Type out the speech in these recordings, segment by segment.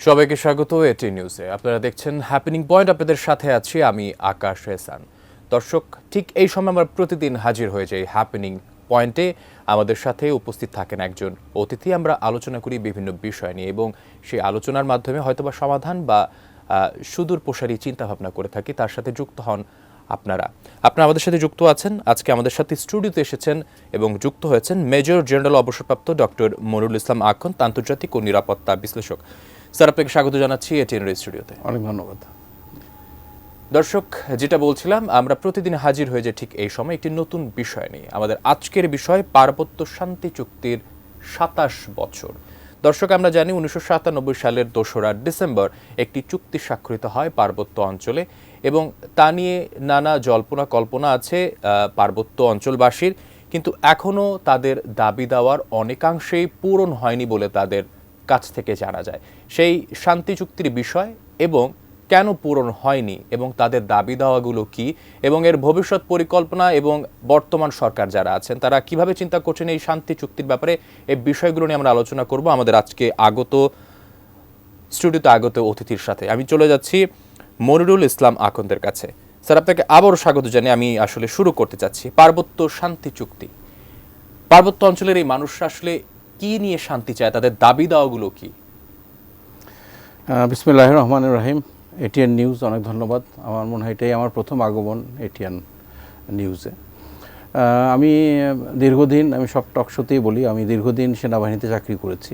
সবাইকে স্বাগত এটি নিউজে। আপনারা দেখছেন হ্যাপেনিং পয়েন্ট, আপনাদের সাথে আছি আমি আকাশ এহসান। দর্শক, ঠিক এই সময় আমরা প্রতিদিন হাজির হয়ে যাই হ্যাপেনিং পয়েন্টে। আমাদের সাথে উপস্থিত থাকেন একজন অতিথি। আমরা আলোচনা করি বিভিন্ন বিষয় নিয়ে এবং সেই আলোচনার মাধ্যমে হয়তোবা সমাধান বা সুদূর প্রসারী চিন্তাভাবনা করে থাকি। তার সাথে যুক্ত হন আপনারা আমাদের সাথে যুক্ত আছেন। আজকে আমাদের সাথে স্টুডিওতে এসেছেন এবং যুক্ত হয়েছেন মেজর জেনারেল অবসরপ্রাপ্ত ডক্টর মনিরুল ইসলাম আখন্দ, আন্তর্জাতিক ও নিরাপত্তা বিশ্লেষক। স্যার, আপনাকে স্বাগত জানাচ্ছি এটিএন স্টুডিওতে। অনেক ধন্যবাদ। দর্শক, যেটা বলছিলাম, আমরা প্রতিদিন হাজির হয়ে যাই ঠিক এই সময় একটি নতুন বিষয় নিয়ে। আমাদের আজকের বিষয় পার্বত্য শান্তি চুক্তির ২৭ বছর। দর্শক, আমরা জানি ১৯৯৭ সালের ২রা ডিসেম্বর একটি চুক্তি স্বাক্ষরিত হয় পার্বত্য অঞ্চলে এবং তা নিয়ে নানা জল্পনা কল্পনা আছে পার্বত্য অঞ্চলবাসীর, কিন্তু এখনও তাদের দাবি দেওয়ার অনেকাংশেই পূরণ হয়নি বলে তাদের কাছ থেকে জানা যায়। সেই শান্তি চুক্তির বিষয় এবং কেন পূরণ হয়নি এবং তাদের দাবি দেওয়াগুলো কি এবং এর ভবিষ্যৎ পরিকল্পনা এবং বর্তমান সরকার যারা আছেন তারা কিভাবে চিন্তা করছেন এই শান্তি চুক্তির ব্যাপারে, এই বিষয়গুলো নিয়ে আমরা আলোচনা করব আমাদের আজকে স্টুডিওতে আগত অতিথির সাথে। আমি চলে যাচ্ছি মনিরুল ইসলাম আখন্দের কাছে। স্যার, আপনাকে আবারও স্বাগত জানিয়ে আমি আসলে শুরু করতে চাচ্ছি পার্বত্য শান্তি চুক্তি। পার্বত্য অঞ্চলের এই মানুষরা আসলে কি নিয়ে শান্তি চায়, তাদের দাবি দেওয়াগুলো কি? বিসমিল্লাহির রহমানির রহিম। এটিএন নিউজ, অনেক ধন্যবাদ। আমার মনে হয় এটাই আমার প্রথম আগমন এটিএন নিউজে। আমি সব টক শোতেই বলি, আমি দীর্ঘদিন সেনাবাহিনীতে চাকরি করেছি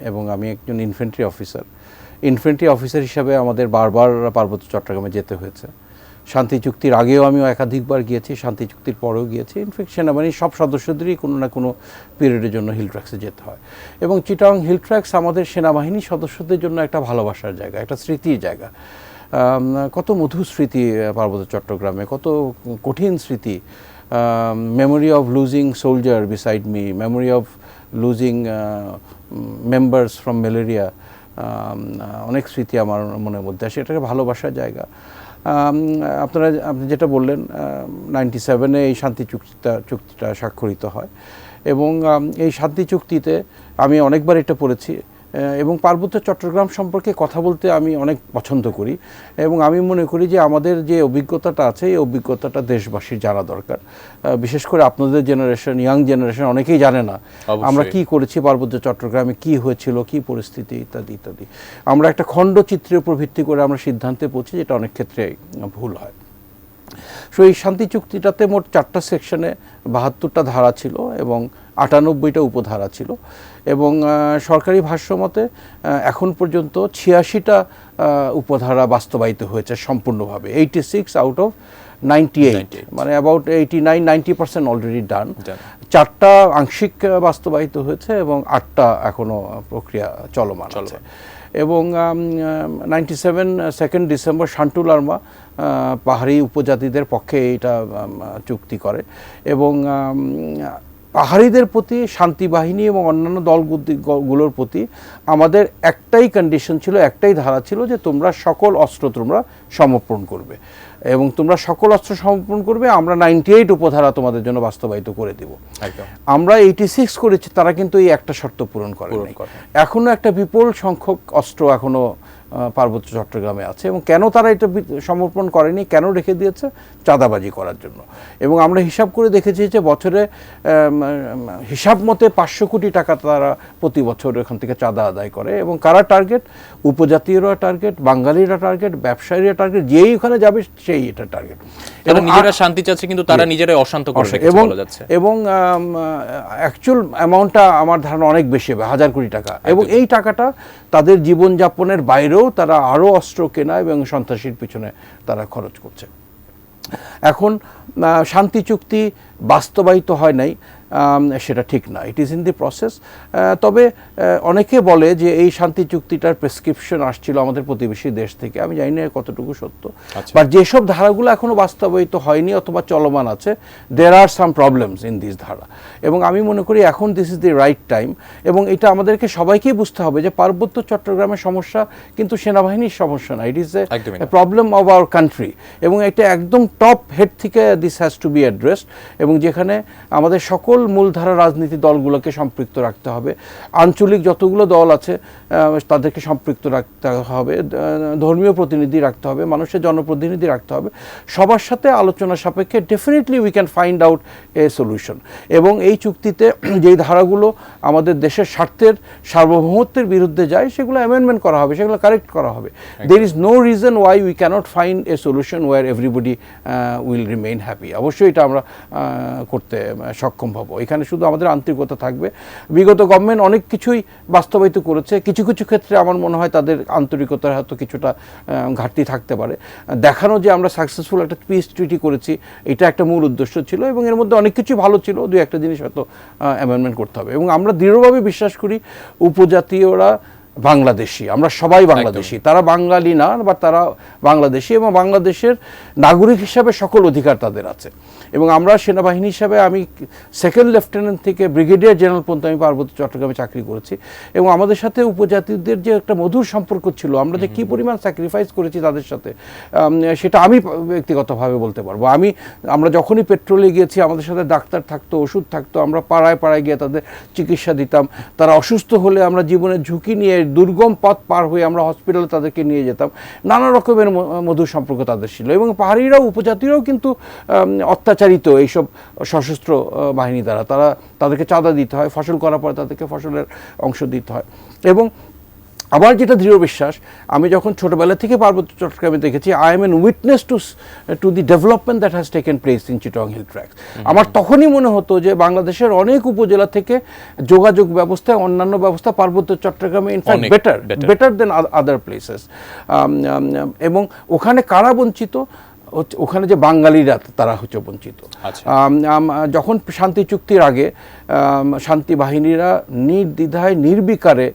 এবং আমি একজন ইনফ্যান্ট্রি অফিসার হিসাবে আমাদের বারবার পার্বত্য চট্টগ্রামে যেতে হয়েছে। শান্তি চুক্তির আগেও আমিও একাধিকবার গিয়েছি, শান্তি চুক্তির পরেও গিয়েছি। ইনফ্যাক্ট সেনাবাহিনীর সব সদস্যদেরই কোনো না কোনো পিরিয়ডের জন্য হিল ট্র্যাক্সে যেতে হয় এবং চিটাগং হিল ট্র্যাক্স আমাদের সেনাবাহিনীর সদস্যদের জন্য একটা ভালোবাসার জায়গা, একটা স্মৃতির জায়গা। কত মধুর স্মৃতি পার্বত্য চট্টগ্রামে, কত কঠিন স্মৃতি। Memory of losing soldier beside me, memory of losing members from malaria, অনেক স্মৃতি আমার মনের মধ্যে আসে। এটাকে ভালোবাসার জায়গা। আপনি যেটা বললেন, 97-এ এই শান্তি চুক্তিটা স্বাক্ষরিত হয় এবং এই শান্তি চুক্তিতে আমি অনেকবার এটা পড়েছি এবং পার্বত্য চট্টগ্রাম সম্পর্কে কথা বলতে আমি অনেক পছন্দ করি এবং আমি মনে করি যে আমাদের যে অভিজ্ঞতাটা আছে এই অভিজ্ঞতাটা দেশবাসীর জানা দরকার। বিশেষ করে আপনাদের জেনারেশন, ইয়াং জেনারেশন অনেকেই জানে না আমরা কি করেছি পার্বত্য চট্টগ্রামে, কি হয়েছিল, কি পরিস্থিতি ইত্যাদি ইত্যাদি। আমরা একটা খণ্ডচিত্রের উপর ভিত্তি করে আমরা সিদ্ধান্তে পৌঁছি, যেটা অনেক ক্ষেত্রে ভুল হয়। সো এই শান্তি চুক্তিটাতে মোট 4টা সেকশনে 72টা ধারা ছিল এবং 98টা উপধারা ছিল এবং সরকারি ভাষ্যমতে এখন পর্যন্ত 86টা উপধারা বাস্তবায়িত হয়েছে সম্পূর্ণভাবে। 86 আউট অফ 98, মানে অ্যাবাউট 89-90% অলরেডি ডান। 4টা আংশিক বাস্তবায়িত হয়েছে এবং 8টা এখনও প্রক্রিয়া চলমান আছে। এবং 97 2 ডিসেম্বর শান্টু লার্মা পাহাড়ি উপজাতিদের পক্ষে এটা চুক্তি করে এবং পাহাড়িদের প্রতি, শান্তি বাহিনী এবং অন্যান্য দলগুলোর প্রতি আমাদের একটাই কন্ডিশন ছিল, একটাই ধারা ছিল যে তোমরা সকল অস্ত্র সমর্পণ করবে এবং তোমরা সকল অস্ত্র সমর্পণ করবে, আমরা 98 উপধারা তোমাদের জন্য বাস্তবায়িত করে দেব। আমরা 86 করেছি, তারা কিন্তু এই একটা শর্ত পূরণ করে। এখনো একটা বিপুল সংখ্যক অস্ত্র এখনো পার্বত্য চট্টগ্রামে আছে এবং কেন তারা এটা সমর্পণ করেনি, কেন রেখে দিয়েছে? চাঁদাবাজি করার জন্য। এবং আমরা হিসাব করে দেখেছি যে বছরে হিসাব মতে 500 কোটি টাকা তারা প্রতি বছর এখান থেকে চাঁদা আদায় করে এবং কারা টার্গেট? উপজাতীয়রা টার্গেট, বাঙালিরা টার্গেট, ব্যবসায়ীরা টার্গেট, যেই ওখানে যাবে সেই এটা টার্গেট। এবং নিজেরা শান্তি চাচ্ছে কিন্তু তারা নিজেরাই অশান্ত করে রেখেছে বলা যাচ্ছে। এবং অ্যাকচুয়াল অ্যামাউন্টটা আমার ধারণা অনেক বেশি হবে, 1000 কোটি টাকা। এবং এই টাকাটা তাদের জীবনযাপনের বাইরেও তারা আরও অস্ত্র কেনা এবং সন্ত্রাসীর পিছনে তারা খরচ করছে। এখন শান্তি চুক্তি বাস্তবায়িত হয় নাই সেটা ঠিক না, it is in the process. তবে অনেকে বলে যে এই শান্তি চুক্তিটার প্রেসক্রিপশন আসছিল আমাদের প্রতিবেশী দেশ থেকে। আমি জানি না কতটুকু সত্য, বাট যেসব ধারাগুলো এখনো বাস্তবায়িত হয়নি অথবা চলমান আছে, দেয়ার আর সাম প্রবলেমস ইন দিস ধারা। এবং আমি মনে করি এখন this is the right time এবং এটা আমাদেরকে সবাইকেই বুঝতে হবে যে পার্বত্য চট্টগ্রামের সমস্যা কিন্তু সেনাবাহিনীর সমস্যা না, it is a problem of our country এবং এটা একদম টপ হেড থেকে this has to B addressed এবং যেখানে আমাদের সকল মূলধারা রাজনীতি দলগুলোকে সম্পৃক্ত রাখতে হবে, আঞ্চলিক যতগুলো দল আছে তাদেরকে সম্পৃক্ত রাখতে হবে, ধর্মীয় প্রতিনিধি রাখতে হবে, মানুষের জনপ্রতিনিধি রাখতে হবে, সবার সাথে আলোচনা সাপেক্ষে definitely we can find out a solution. এবং এই চুক্তিতে যেই ধারাগুলো আমাদের দেশের স্বার্থের সার্বভৌমত্বের বিরুদ্ধে যায় সেগুলো অ্যামেন্ডমেন্ট করা হবে, সেগুলো কারেক্ট করা হবে। There is no reason why we cannot find a solution where everybody will remain happy. অবশ্যই এটা আমরা করতে সক্ষম হব। এখানে শুধু আমাদের আন্তরিকতা থাকবে। বিগত গভর্নমেন্ট অনেক কিছুই বাস্তবায়িত করেছে, কিছু কিছু ক্ষেত্রে আমার মনে হয় তাদের আন্তরিকতার হয়তো কিছুটা ঘাটতি থাকতে পারে। দেখানো যে আমরা সাকসেসফুল একটা পিস ট্রিটি করেছি, এটা একটা মূল উদ্দেশ্য ছিল এবং এর মধ্যে অনেক কিছু ভালো ছিল, দুই একটা জিনিস হয়তো অ্যামেন্ডমেন্ট করতে হবে। এবং আমরা দৃঢ়ভাবে বিশ্বাস করি উপজাতীয়রা বাংলাদেশি, আমরা সবাই বাংলাদেশি, তারা বাঙালি না, বা তারা বাংলাদেশি এবং বাংলাদেশের নাগরিক হিসাবে সকল অধিকার তাদের আছে। এবং আমরা সেনাবাহিনী হিসাবে, আমি সেকেন্ড লেফটেন্যান্ট থেকে ব্রিগেডিয়ার জেনারেল পর্যন্ত আমি পার্বত্য চট্টগ্রামে চাকরি করেছি এবং আমাদের সাথে উপজাতিদের যে একটা মধুর সম্পর্ক ছিল, আমরা যে কী পরিমাণ স্যাক্রিফাইস করেছি তাদের সাথে, সেটা আমি ব্যক্তিগতভাবে বলতে পারবো। আমরা যখনই পেট্রোলে গিয়েছি আমাদের সাথে ডাক্তার থাকতো, ওষুধ থাকতো, আমরা পাড়ায় পাড়ায় গিয়ে তাদের চিকিৎসা দিতাম। তারা অসুস্থ হলে আমরা জীবনের ঝুঁকি নিয়ে দুর্গম পথ পার হয়ে আমরা হসপিটালে তাদেরকে নিয়ে যেতাম। নানা রকমের মধুর সম্পর্ক তাদের ছিল। এবং পাহাড়িরাও, উপজাতিরাও কিন্তু অত্যাচারিত এইসব সশস্ত্র বাহিনী দ্বারা। তাদেরকে চাঁদা দিতে হয়, ফসল করার পর তাদেরকে ফসলের অংশ দিতে হয়। এবং আমার যেটা দৃঢ় বিশ্বাস, আমি যখন ছোটবেলা থেকে পার্বত্য চট্টগ্রামে দেখেছি, I am an witness to the development that has taken place in Chittagong hill tracts. আমার তখনই মনে হতো যে বাংলাদেশের অনেক উপজেলা থেকে যোগাযোগ ব্যবস্থা, অন্যান্য ব্যবস্থা পার্বত্য চট্টগ্রামে ইনফ্যাক্ট বেটার দেন আদার প্লেসেস। এবং ওখানে কারা বঞ্চিত? ওখানে যে বাঙালিরা, তারা হচ্ছে বঞ্চিত। যখন শান্তি চুক্তির আগে শান্তি বাহিনীরা নির্দ্বিধায় নির্বিকারে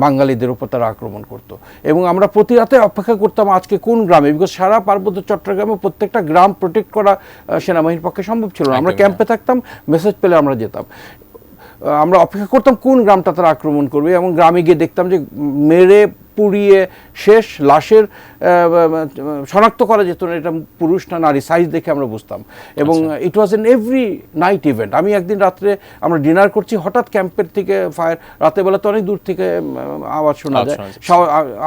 বাঙালিদের উপর তারা আক্রমণ করত এবং আমরা প্রতি রাতে অপেক্ষা করতাম আজকে কোন গ্রামে, বিকজ সারা পার্বত্য চট্টগ্রামে প্রত্যেকটা গ্রাম প্রোটেক্ট করা সেনাবাহিনীর পক্ষে সম্ভব ছিল না। আমরা ক্যাম্পে থাকতাম, মেসেজ পেলে আমরা যেতাম, আমরা অপেক্ষা করতাম কোন গ্রামটা তারা আক্রমণ করবে এবং গ্রামে গিয়ে দেখতাম যে মেরে পুড়িয়ে শেষ, লাশের শনাক্ত করা যেত না এটা পুরুষ না নারী, সাইজ দেখে আমরা বুঝতাম। এবং it was an every night event. আমি একদিন রাত্রে আমরা ডিনার করছি, হঠাৎ ক্যাম্পের থেকে ফায়ার, রাতের বেলা তো অনেক দূর থেকে আওয়াজ শোনা যায়,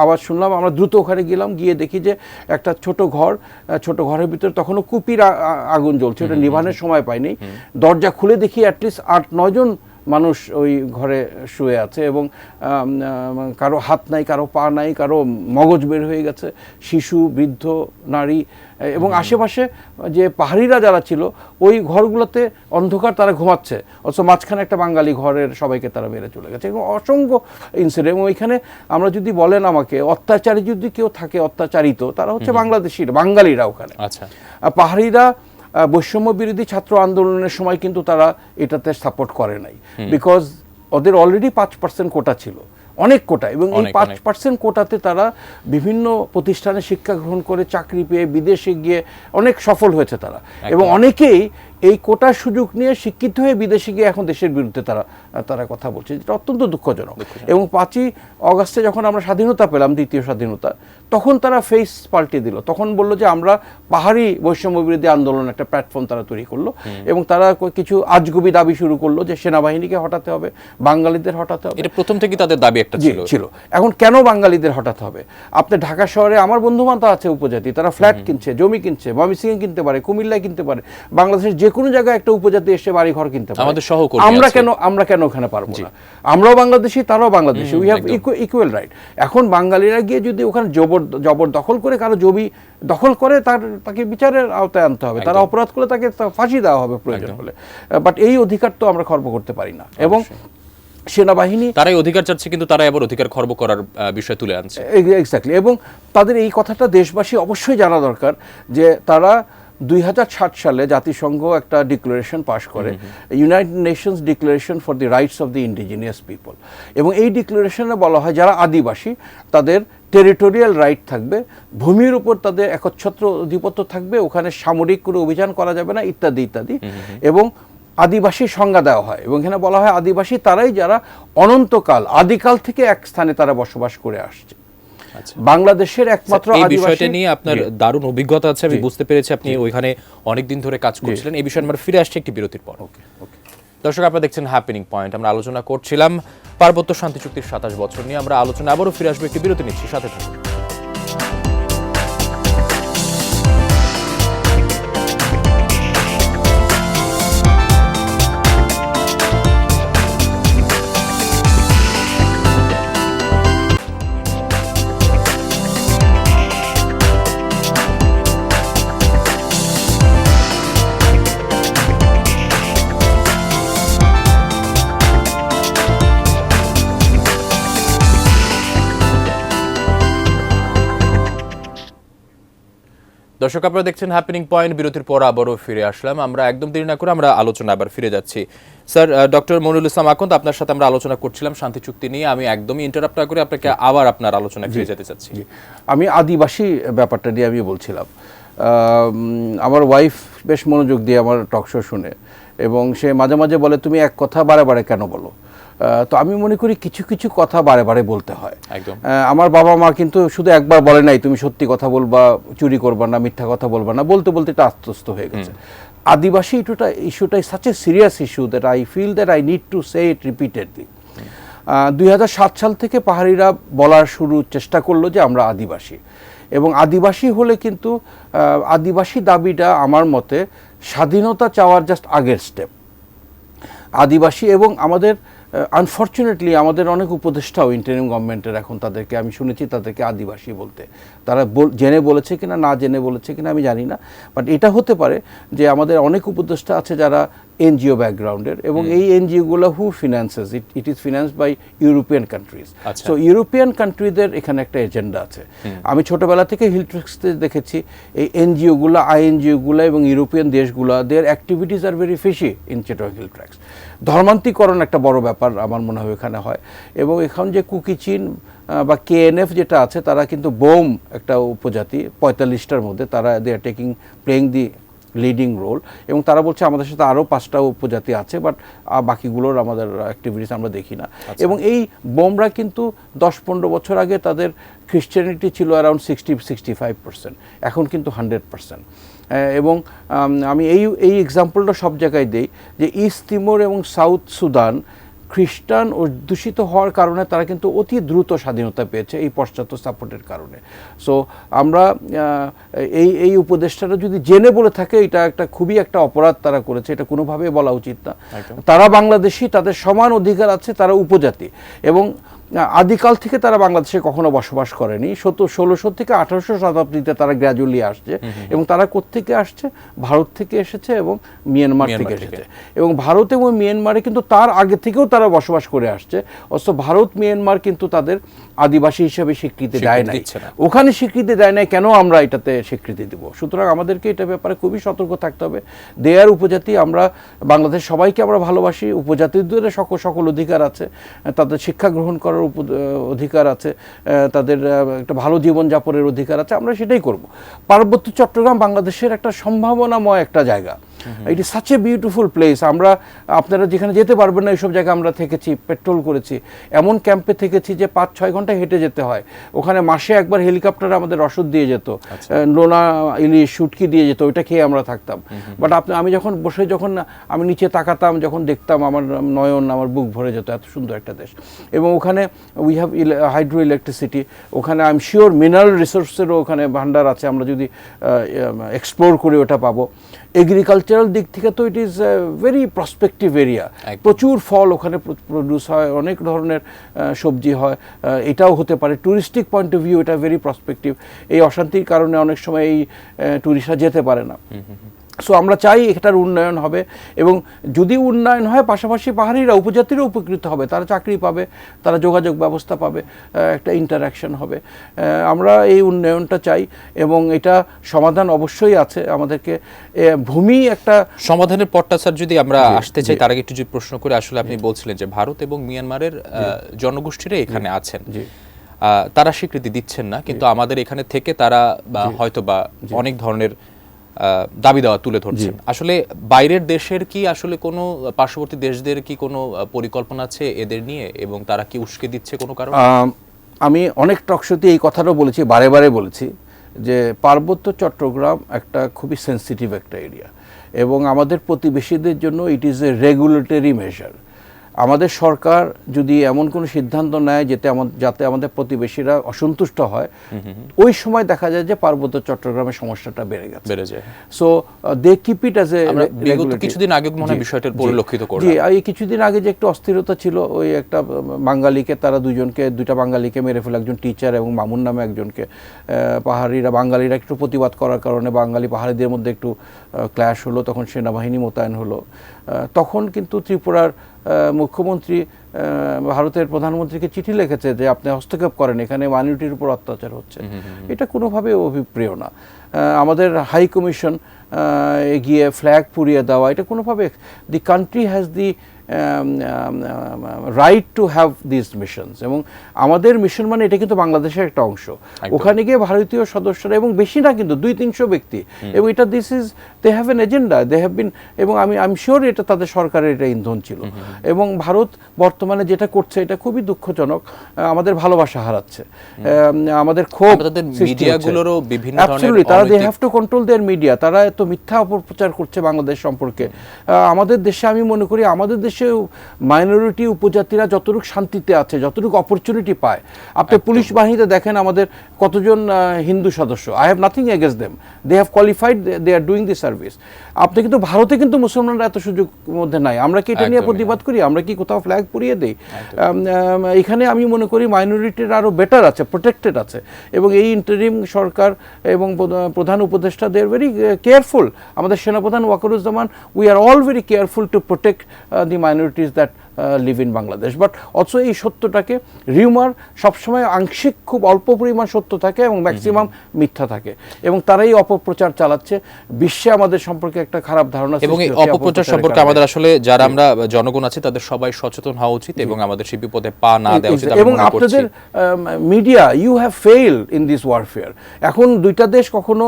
আওয়াজ শুনলাম। আমরা দ্রুত ওখানে গেলাম, গিয়ে দেখি যে একটা ছোট ঘরের ভিতরে তখনও কুপির আগুন জ্বলছে, ওটা নিভানোর সময় পাইনি। দরজা খুলে দেখি অ্যাটলিস্ট 8-9 জন মানুষ ওই ঘরে শুয়ে আছে এবং কারো হাত নাই, কারো পা নাই, কারো মগজ বের হয়ে গেছে, শিশু, বৃদ্ধ, নারী। এবং আশেপাশে যে পাহাড়িরা যারা ছিল ওই ঘরগুলোতে অন্ধকার, তারা ঘুমাচ্ছে, অথচ মাঝখানে একটা বাঙালি ঘরের সবাইকে তারা মেরে চলে গেছে। এবং অসংখ্য ইনসিডেন্ট। এবং ওইখানে আমরা যদি বলেন আমাকে অত্যাচারী যদি কেউ থাকে, অত্যাচারিত, তারা হচ্ছে বাংলাদেশিরা, বাঙালিরা ওখানে। পাহাড়িরা বৈষম্য বিরোধী ছাত্র আন্দোলনের সময় কিন্তু তারা এটাতে সাপোর্ট করে নাই, বিকজ ওদের অলরেডি 5% কোটা ছিল, অনেক কোটা। এবং এই 5% কোটাতে তারা বিভিন্ন প্রতিষ্ঠানে শিক্ষা গ্রহণ করে চাকরি পেয়ে বিদেশে গিয়ে অনেক সফল হয়েছে তারা। এবং অনেকেই এই কোটার সুযোগ নিয়ে শিক্ষিত হয়ে বিদেশে গিয়ে এখন দেশের বিরুদ্ধে তারা কথা বলছে, যেটা অত্যন্ত দুঃখজনক। এবং 5ই অগাস্টে যখন আমরা স্বাধীনতা পেলাম, দ্বিতীয় স্বাধীনতা, তখন তারা ফেস পাল্টে দিল। তখন বললো যে আমরা পাহাড়ি বৈষম্য বিরোধী আন্দোলন, একটা প্ল্যাটফর্ম তারা তৈরি করলো এবং তারা কিছু আজগুবি দাবি শুরু করলো যে সেনাবাহিনীকে হটাতে হবে, বাঙালিদের হটাতে হবে। এটা প্রথম থেকে তাদের দাবি একটা ছিল। এখন কেন বাঙালিদের হটাতে হবে? আপনি ঢাকা শহরে, আমার বন্ধু-বান্ধব আছে উপজাতি, তারা ফ্ল্যাট কিনছে, জমি কিনছে, ময়মনসিংহে কিনতে পারে, কুমিল্লায় কিনতে পারে, বাংলাদেশের যে কোনো জায়গায় একটা উপজাতি এসে বাড়ি ঘর কিনতে পারে। আমাদের সহকর্মী আমরা কেন ওখানে পারবো না? আমরাও বাংলাদেশি, তারাও Bangladeshi, we have equal right. এখন বাঙালিরা গিয়ে যদি ওখানে জবরদখল করে কারো জমি দখল করে, তাকে বিচারের আওতায় আনতে হবে। তারা অপরাধ করলে তাকে ফাঁসি দেওয়া হবে প্রয়োজন হলে। বাট এই অধিকার তো আমরা খর্ব করতে পারি না। এবং সেনাবাহিনী তারাই অধিকার চাচ্ছে, কিন্তু তারা আবার অধিকার খর্ব করার বিষয় তুলে আনছে। এক্স্যাক্টলি। এবং তাদের এই কথাটা দেশবাসী অবশ্যই জানা দরকার যে তারা 2060 সালে জাতিসংঘ একটা ডিক্লারেশন পাশ করে, United Nations declaration for the rights of the indigenous people. এবং এই ডিক্লারেশনে বলা হয় যারা আদিবাসী তাদের টেরিটোরিয়াল রাইট থাকবে, ভূমির উপর তাদের একচ্ছত্র আধিপত্য থাকবে, ওখানে সামরিক কোনো অভিযান করা যাবে না, ইত্যাদি ইত্যাদি। এবং আদিবাসীর সংজ্ঞা দেওয়া হয় এবং এখানে বলা হয় আদিবাসী তারাই যারা অনন্তকাল, আদিকাল থেকে এক স্থানে তারা বসবাস করে আসছে। বাংলাদেশের একমাত্র আদিবাসী। এই বিষয়টা নিয়ে আপনার দারুণ অভিজ্ঞতা আছে, আমি বুঝতে পেরেছি আপনি ওইখানে অনেকদিন ধরে কাজ করছিলেন। এই বিষয়ে আমরা ফিরে আসছি একটি বিরতির পর। ওকে। দর্শক, আপনারা দেখছেন হ্যাপেনিং পয়েন্ট। আমরা আলোচনা করছিলাম পার্বত্য শান্তি চুক্তির 27 বছর নিয়ে। আমরা আলোচনা আবারও ফিরে আসবো, একটি বিরতি নিচ্ছি, সাথে থাকুন। দর্শক, আপনারা দেখছেন হ্যাপেনিং পয়েন্ট। বিরতির পর আবারও ফিরে আসলাম। আমরা একদম দেরি না করে আমরা আলোচনা আবার ফিরে যাচ্ছি। স্যার, ডক্টর মনিরুল ইসলাম আকন্দ, আপনার সাথে আমরা আলোচনা করছিলাম শান্তি চুক্তি নিয়ে। আমি একদমই ইন্টারাপ্ট না করে আপনাকে আবার আপনার আলোচনায় ফিরে যেতে চাচ্ছি। আমি আদিবাসী ব্যাপারটা নিয়ে আমি বলছিলাম। আমার ওয়াইফ বেশ মনোযোগ দিয়ে আমার টকশো শুনে, এবং সে মাঝে মাঝে বলে, তুমি এক কথা বারে বারে কেন বলো? তো আমি মনে করি কিছু কিছু কথা বারে বারে বলতে হয়। একদম। আমার বাবা মা কিন্তু শুধু একবার বলে নাই তুমি সত্যি কথা বলবা, চুরি করবা না, মিথ্যা কথা বলবা না, বলতে বলতে এটা আত্মস্থ হয়ে গেছে। আদিবাসী ইস্যুটা is such a serious issue that I feel that I need to say it repeatedly. 2007 সাল থেকে পাহাড়িরা বলার চেষ্টা করলো যে আমরা আদিবাসী, এবং আদিবাসী হলে কিন্তু আদিবাসী দাবিটা আমার মতে স্বাধীনতা চাওয়ার জাস্ট আগের স্টেপ। আদিবাসী, এবং আমাদের আনফর্চুনেটলি আমাদের অনেক উপদেষ্টাও ইন্টারিম গভর্নমেন্টের এখন তাদেরকে আমি শুনেছি তাদেরকে আদিবাসী বলতে। তারা জেনে বলেছে কিনা না জেনে বলেছে কিনা আমি জানি না, বাট এটা হতে পারে যে আমাদের অনেক উপদেষ্টা আছে যারা এনজিও ব্যাকগ্রাউন্ডের, এবং এই এনজিওগুলো who finances it is financed by European countries. So European কান্ট্রিদের এখানে একটা এজেন্ডা আছে। আমি ছোটবেলা থেকে হিলট্রেক্সতে দেখেছি এই এনজিওগুলো, আইএনজিওগুলো এবং ইউরোপিয়ান দেশগুলো, their activities are very fishy in Chittagong hill tracts. ধর্মান্তীকরণ একটা বড় ব্যাপার আমার মনে হয় এখানে হয়, এবং এখন যে কুকি চীন বা কেএনএফ যেটা আছে, তারা কিন্তু বোম একটা উপজাতি 45টার মধ্যে, তারা they are playing the leading role, এবং তারা বলছে আমাদের সাথে আরও 5টা উপজাতি আছে, বাট বাকিগুলোর আমাদের অ্যাক্টিভিটিস আমরা দেখি না। এবং এই বোমরা কিন্তু 10-15 বছর আগে তাদের খ্রিশ্চানিটি ছিল অ্যারাউন্ড 60-65%, এখন কিন্তু 100%। এবং আমি এই এক্সাম্পলটা সব জায়গায় দিই যে ইস্ট তিমোর এবং সাউথ সুদান খ্রিস্টান অধ্যুষিত হওয়ার কারণে তারা কিন্তু অতি দ্রুত স্বাধীনতা পেয়েছে এই পশ্চাৎ সাপোর্টের কারণে। সো আমরা এই উপদেষ্টারা যদি জেনে বলে থাকে এটা একটা খুবই একটা অপরাধ তারা করেছে, এটা কোনোভাবে বলা উচিত না। তারা বাংলাদেশি, তাদের সমান অধিকার আছে, তারা উপজাতি, এবং আদিকাল থেকে তারা বাংলাদেশে কখনো বসবাস করেনি। 1600 থেকে 1800 শতাব্দীতে তারা গ্র্যাজুয়ালি আসছে, এবং তারা কোত্থেকে আসছে? ভারত থেকে এসেছে এবং মিয়ানমার থেকে এসেছে, এবং ভারত এবং মিয়ানমারে কিন্তু তার আগে থেকেও তারা বসবাস করে আসছে। অথচ ভারত মিয়ানমার কিন্তু তাদের আদিবাসী হিসেবে স্বীকৃতি দেয় নাই, ওখানে স্বীকৃতি দেয় নাই, কেন আমরা এটাতে স্বীকৃতি দেব? সুতরাং আমাদেরকে এটা ব্যাপারে খুবই সতর্ক থাকতে হবে। দেয়ার উপজাতি, আমরা বাংলাদেশ সবাইকে আমরা ভালোবাসি, উপজাতিদের সকল অধিকার আছে, তাদের শিক্ষা গ্রহণ করার অধিকার আছে, তাদের একটা ভালো জীবনযাপনের অধিকার আছে, আমরা সেটাই করব। পার্বত্য চট্টগ্রাম বাংলাদেশের একটা সম্ভাবনাময় একটা জায়গা। It is such a beautiful place. আপনারা যেখানে যেতে পারবেন না এইসব জায়গায় আমরা থেকেছি, পেট্রোল করেছি, এমন ক্যাম্পে থেকেছি যে 5-6 ঘন্টা হেঁটে যেতে হয়। ওখানে মাসে একবার হেলিকপ্টার আমাদের রসদ দিয়ে যেত, লোনা ইলিশ শুটকি দিয়ে যেত, ওইটা খেয়ে আমরা থাকতাম। বাট আমি যখন আমি নিচে তাকাতাম, যখন দেখতাম, আমার নয়ন, আমার বুক ভরে যেত, এত সুন্দর একটা দেশ। এবং ওখানে উই হ্যাভ হাইড্রো ইলেকট্রিসিটি, ওখানে আই এম শিওর মিনারেল রিসোর্সেরও ওখানে ভান্ডার আছে, আমরা যদি এক্সপ্লোর করে ওটা পাবো। এগ্রিকালচারাল দিক থেকে তো it is very prospective area, প্রচুর ফল ওখানে প্রডিউস হয়, অনেক ধরনের সবজি হয়, এটাও হতে পারে ট্যুরিস্টিক পয়েন্ট অফ ভিউ, এটা ভেরি প্রসপেক্টিভ। এই অশান্তির কারণে অনেক সময় এই ট্যুরিস্টরা যেতে পারে না। সো আমরা চাই এটার উন্নয়ন হবে, এবং যদি উন্নয়ন হয় পাশাপাশি পাহাড়িরা, উপজাতিরা উপকৃত হবে, তারা চাকরি পাবে, তারা যোগাযোগ ব্যবস্থা পাবে, একটা ইন্টারাকশন হবে। আমরা এই উন্নয়নটা চাই, এবং এটা সমাধান অবশ্যই আছে। আমাদেরকে ভূমি একটা সমাধানের পথটা স্যার যদি আমরা আসতে চাই, তার আগে একটু যদি প্রশ্ন করে, আসলে আপনি বলছিলেন যে ভারত এবং মিয়ানমারের জনগোষ্ঠীরা এখানে আছেন, তারা স্বীকৃতি দিচ্ছেন না, কিন্তু আমাদের এখানে থেকে তারা হয়তো বা অনেক ধরনের দাবি দেওয়া তুলে ধরছেন। আসলে বাইরের দেশের কি আসলে কোনো পার্শ্ববর্তী দেশদের কি কোনো পরিকল্পনা আছে এদের নিয়ে, এবং তারা কি উস্কে দিচ্ছে কোনো কারণ? আমি অনেক টকশোতে এই কথাটাও বলেছি, বারে বারে বলেছি যে পার্বত্য চট্টগ্রাম একটা খুবই সেন্সিটিভ একটা এরিয়া, এবং আমাদের প্রতিবেশীদের জন্য it is a regulatory measure. আমাদের সরকার যদি এমন কোনো সিদ্ধান্ত নেয় যাতে আমাদের প্রতিবেশীরা অসন্তুষ্ট হয়, ওই সময় দেখা যায় যে পার্বত্য চট্টগ্রামের সমস্যাটা বেড়ে যায়। So they keep it as a কিছুদিন আগে মনে হয় বিষয়টা পরিলক্ষিত করলাম। জি, এই কিছুদিন আগে যে একটু অস্থিরতা ছিল, ওই একটা বাঙালিকে তারা দুইটা বাঙালিকে মেরে ফেলে, একজন টিচার এবং মামুন নামে একজনকে। বাঙালিরা একটু প্রতিবাদ করার কারণে বাঙালি পাহাড়িদের মধ্যে একটু ক্ল্যাশ হলো, তখন সেনাবাহিনী মোতায়েন হলো। তখন কিন্তু ত্রিপুরার মুখ্যমন্ত্রী ভারতের প্রধানমন্ত্রীকে চিঠি লিখেছে যে আপনি হস্তক্ষেপ করেন, এখানে মাইনরিটির উপর অত্যাচার হচ্ছে। এটা কোনোভাবে অভিপ্রেয় না। আমাদের হাই কমিশন এগিয়ে ফ্ল্যাগ পুড়িয়ে দেওয়া, এটা কোনোভাবে, the country has the right to have this missions, এবং আমাদের মিশন মানে এটা কিন্তু বাংলাদেশের একটা অংশ। ওখানে গিয়ে ভারতীয় সদস্যরা, এবং বেশি না কিন্তু 200-300 ব্যক্তি, এবং এটা they have an agenda, they have been, এবং আমি শিওর এটা তাদের সরকারের এটা ইন্ধন ছিল। এবং ভারত বর্তমানে যেটা করছে এটা খুবই দুঃখজনক, আমাদের ভালোবাসা হারাচ্ছে, আমাদের ক্ষোভ সৃষ্টি হচ্ছে। তারা they have to control their media. তারা এত মিথ্যা অপপ্রচার করছে বাংলাদেশ সম্পর্কে। আমাদের দেশে আমি মনে করি আমাদের দেশে মাইনরিটি উপজাতিরা যতটুকু শান্তিতে আছে, যতটুকু অপরচুনিটি পায়, আপনি পুলিশ বাহিনীতে দেখেন আমাদের কতজন হিন্দু সদস্য। I have nothing against them, they have qualified, they are doing the service. আপনি কিন্তু ভারতে কিন্তু মুসলমানরা এত সুযোগ মধ্যে নাই। আমরা কি এটা নিয়ে প্রতিবাদ করি? আমরা কি কোথাও ফ্ল্যাগ পুড়িয়ে দিই? এখানে আমি মনে করি মাইনরিটির আরও বেটার আছে, প্রোটেক্টেড আছে, এবং এই ইন্টারিম সরকার এবং প্রধান উপদেষ্টা দে আর ভেরি কেয়ারফুল। আমাদের সেনাপ্রধান Wakeruzzaman, we are all very careful to protect the minorities that live in Bangladesh. But also এই সত্যটাকে, রিউমার সবসময় আংশিক খুব অল্প পরিমাণ সত্য থাকে এবং ম্যাক্সিমাম মিথ্যা থাকে, এবং তারাই অপপ্রচার চালাচ্ছে। বিশ্বে আমাদের সম্পর্কে একটা খারাপ ধারণা, এবং এই অপপ্রচার সম্পর্কে আমাদের আসলে যারা আমরা জনগণ আছি তাদের সবাই সচেতন হওয়া উচিত, এবং আমাদের সেই বিপদে পা না দেওয়া উচিত। এবং আপনাদের media, you have failed in this warfare. এখন দুইটা দেশ কখনো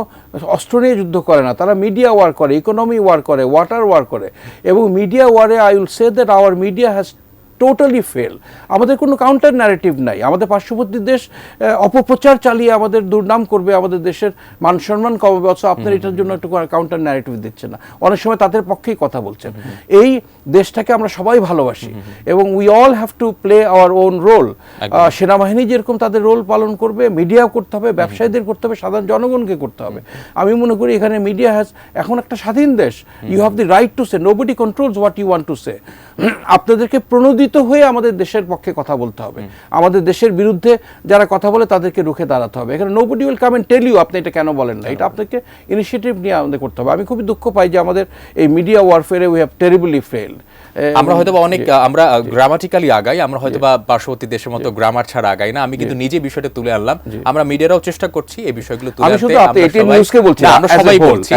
অস্ত্র নিয়ে যুদ্ধ করে না, তারা মিডিয়া ওয়ার করে, ইকোনমি ওয়ার করে, ওয়াটার ওয়ার করে, এবং মিডিয়া ওয়ারে I will say that our media has totally fail. আমাদের কোনো কাউন্টার ন্যারেটিভ নাই। আমাদের পার্শ্ববর্তী দেশ অপপ্রচার চালিয়ে আমাদের দুর্নাম করবে, আমাদের দেশের মান সম্মান কমাবে, অথচ আপনার এটার জন্য একটু কাউন্টার ন্যারেটিভ দিচ্ছে না, অনেক সময় তাদের পক্ষেই কথা বলছেন। এই দেশটাকে আমরা সবাই ভালোবাসি, এবং we all have to play our own role. সেনাবাহিনী যেরকম তাদের রোল পালন করবে, মিডিয়া করতে হবে, ব্যবসায়ীদের করতে হবে, সাধারণ জনগণকে করতে হবে। আমি মনে করি এখানে মিডিয়া হ্যাজ, এখন একটা স্বাধীন দেশ, you have the right to say, nobody controls what you want to say. আপনাদেরকে প্রণোদিত হয়ে আমাদের দেশের পক্ষে কথা বলতে হবে, আমাদের দেশের বিরুদ্ধে যারা কথা বলে তাদেরকে রুখে দাঁড়াতে হবে। এখানে nobody will come and tell you আপনি এটা কেন বলেন না, এটা আপনাকে ইনিশিয়েটিভ নিয়ে আমাদের করতে হবে। আমি খুবই দুঃখ পাই যে আমাদের এই মিডিয়া ওয়ারফেয়ারে উই হ্যাভ টেরিবলি ফেইলড। আমরা হয়তো আমরা গ্রামাটিক্যালি আগাই, আমরা হয়তো পার্শ্ববর্তী দেশের মতো গ্রামার ছাড়া আগাই না। আমি কিন্তু নিজে বিষয়টা তুলে আনলাম, আমরা মিডিয়ারাও চেষ্টা করছি এই বিষয়গুলো তুলে আনতে। আমরা সবাই বলছি,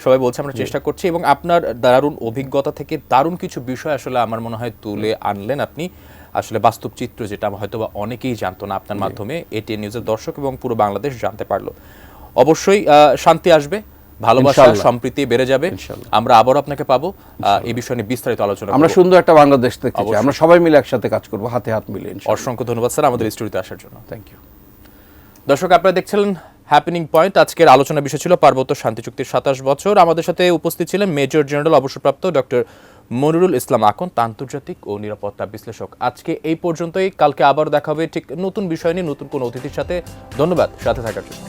সবাই বলছে আমরা চেষ্টা করছি, এবং আপনার দারুণ অভিজ্ঞতা থেকে দারুণ কিছু বিষয় আসলে আমার মনে হয় তুলে আনলেন আপনি। আসলে বাস্তব চিত্র যেটা হয়তো বা অনেকেই জানতো না, আপনার মাধ্যমে এটিএন নিউজের দর্শক এবং পুরো বাংলাদেশ জানতে পারলো। অবশ্যই শান্তি আসবে, ভালোবাসা সম্প্রীতি বেড়ে যাবে, আমরা আবারও আপনাকে পাবো এই বিষয় নিয়ে বিস্তারিত আলোচনা। আমরা সুন্দর একটা বাংলাদেশ দেখতে চাই, আমরা সবাই মিলে একসাথে কাজ করবো, হাতে হাত মিলিয়ে। অসংখ্য ধন্যবাদ স্যার আমাদের স্টুডিওতে আসার জন্য। Thank you. দর্শক, আপনারা দেখছিলেন হ্যাপেনিং পয়েন্ট। আজকের আলোচনা বিষয় ছিল পার্বত্য শান্তি চুক্তির 27 বছর। আমাদের সাথে উপস্থিত ছিলেন মেজর জেনারেল অবসরপ্রাপ্ত ডক্টর মনিরুল ইসলাম আকন, আন্তর্জাতিক ও নিরাপত্তা বিশ্লেষক। আজকে এই পর্যন্তই, কালকে আবার দেখা হবে ঠিক নতুন বিষয় নিয়ে, নতুন কোনো অতিথির সাথে। ধন্যবাদ সাথে থাকার জন্য।